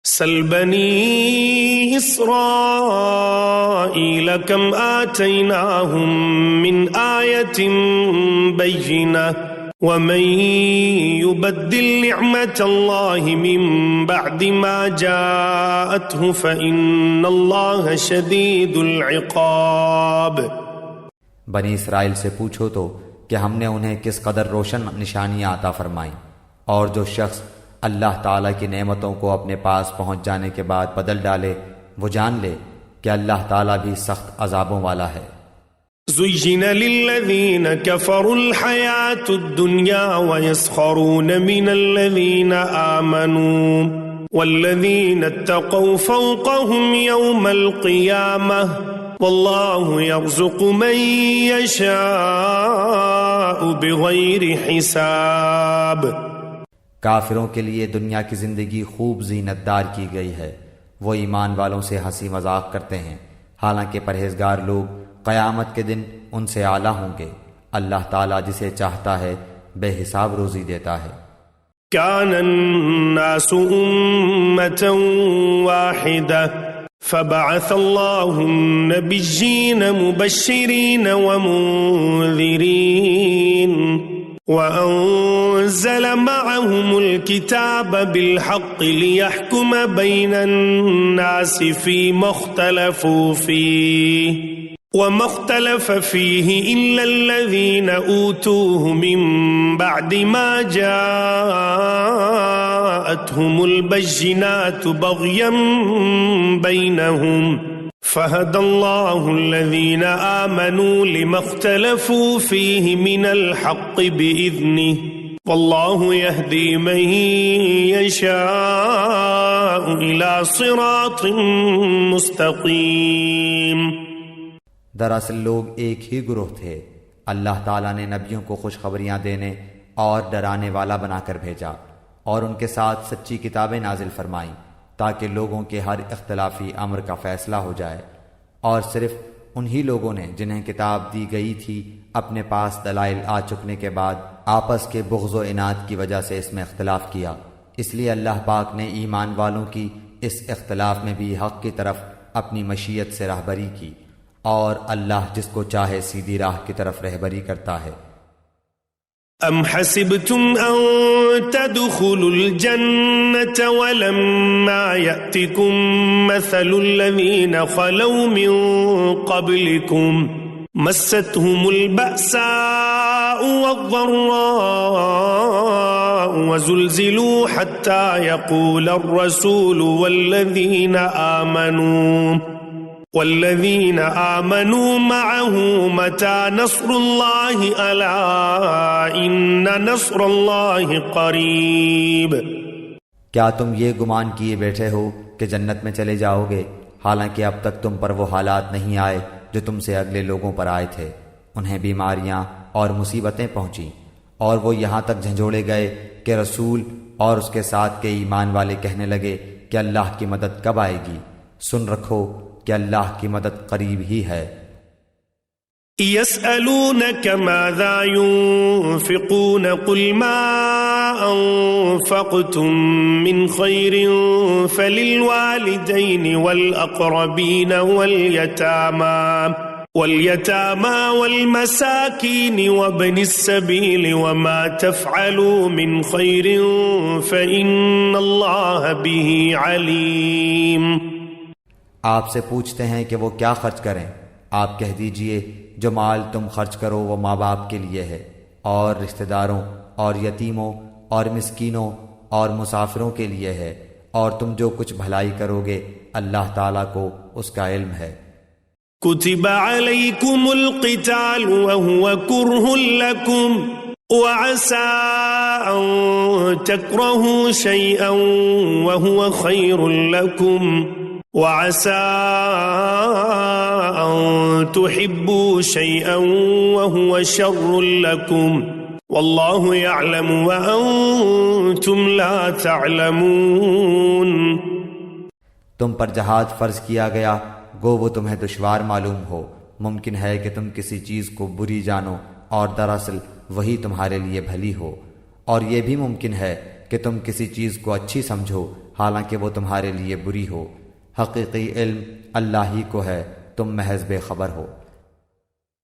سل بني إسرائيل كم آتيناهم من آية بينة ومن يبدل نعمة الله من بعد ما جاءته فإن الله شديد العقاب۔ بنی اسرائیل سے پوچھو تو کہ ہم نے انہیں کس قدر روشن نشانیاں عطا فرمائیں، اور جو شخص اللہ تعالیٰ کی نعمتوں کو اپنے پاس پہنچ جانے کے بعد بدل ڈالے وہ جان لے کہ اللہ تعالیٰ بھی سخت عذابوں والا ہے۔ زين للذين كفروا الحياة الدنيا ويسخرون من الذين آمنوا والذين اتقوا فوقهم يوم القيامة والله يرزق من يشاء بغير حساب۔ کافروں کے لیے دنیا کی زندگی خوب زینت دار کی گئی ہے، وہ ایمان والوں سے ہنسی مذاق کرتے ہیں، حالانکہ پرہیزگار لوگ قیامت کے دن ان سے اعلیٰ ہوں گے۔ اللہ تعالیٰ جسے چاہتا ہے بے حساب روزی دیتا ہے۔ كان الناس أمة واحدة فبعث الله النبيين مبشرين ومنذرين وأنزل معهم الكتاب بالحق ليحكم بين الناس فيما اختلفوا فيه وما اختلف فيه إلا الذين أوتوه من بعد ما جاءتهم البينات بغيا بينهم فهدى الله الذين آمنوا لما اختلفوا فيه من الحق بإذنه والله يهدي من يشاء إلى صراط مستقيم۔ دراصل لوگ ایک ہی گروہ تھے، اللہ تعالیٰ نے نبیوں کو خوشخبریاں دینے اور ڈرانے والا بنا کر بھیجا اور ان کے ساتھ سچی کتابیں نازل فرمائیں تاکہ لوگوں کے ہر اختلافی امر کا فیصلہ ہو جائے، اور صرف انہی لوگوں نے جنہیں کتاب دی گئی تھی اپنے پاس دلائل آ چکنے کے بعد آپس کے بغض و عناد کی وجہ سے اس میں اختلاف کیا، اس لیے اللہ پاک نے ایمان والوں کی اس اختلاف میں بھی حق کی طرف اپنی مشیت سے راہبری کی، اور اللہ جس کو چاہے سیدھی راہ کی طرف رہبری کرتا ہے۔ ام حسبتم ان تدخلوا الجنة ولما يأتكم مثل الذين خلوا من قبلكم مستهم البأساء والضراء وزلزلوا حتى يقول الرسول والذين آمنوا معه متى نصر الله ألا إن نصر الله قريب۔ کیا تم یہ گمان کیے بیٹھے ہو کہ جنت میں چلے جاؤ گے، حالانکہ اب تک تم پر وہ حالات نہیں آئے جو تم سے اگلے لوگوں پر آئے تھے، انہیں بیماریاں اور مصیبتیں پہنچیں، اور وہ یہاں تک جھنجھوڑے گئے کہ رسول اور اس کے ساتھ کے ایمان والے کہنے لگے کہ اللہ کی مدد کب آئے گی۔ سن رکھو کہ اللہ کی مدد قریب ہی ہے۔ يسألونك ماذا ينفقون قل ما أنفقتم من خير فللوالدين والأقربين واليتامى والمساكين وابن السبيل وما تفعلوا من خير فإن الله به عليم۔ آپ سے پوچھتے ہیں کہ وہ کیا خرچ کریں، آپ کہہ دیجئے جو مال تم خرچ کرو وہ ماں باپ کے لیے ہے، اور رشتہ داروں اور یتیموں اور مسکینوں اور مسافروں کے لیے ہے، اور تم جو کچھ بھلائی کرو گے اللہ تعالیٰ کو اس کا علم ہے۔ كتب عليكم القتال وهو كره لكم وعسى أن تكرهوا شيئا وهو خير لكم وعسى أن تحبوا شيئا وهو شر لكم والله يعلم وأنتم لا تعلمون۔ تم پر جہاد فرض کیا گیا گو وہ تمہیں دشوار معلوم ہو، ممکن ہے کہ تم کسی چیز کو بری جانو اور دراصل وہی تمہارے لیے بھلی ہو، اور یہ بھی ممکن ہے کہ تم کسی چیز کو اچھی سمجھو حالانکہ وہ تمہارے لیے بری ہو۔ حقیقی علم اللہ ہی کو ہے، تم محض بے خبر ہو۔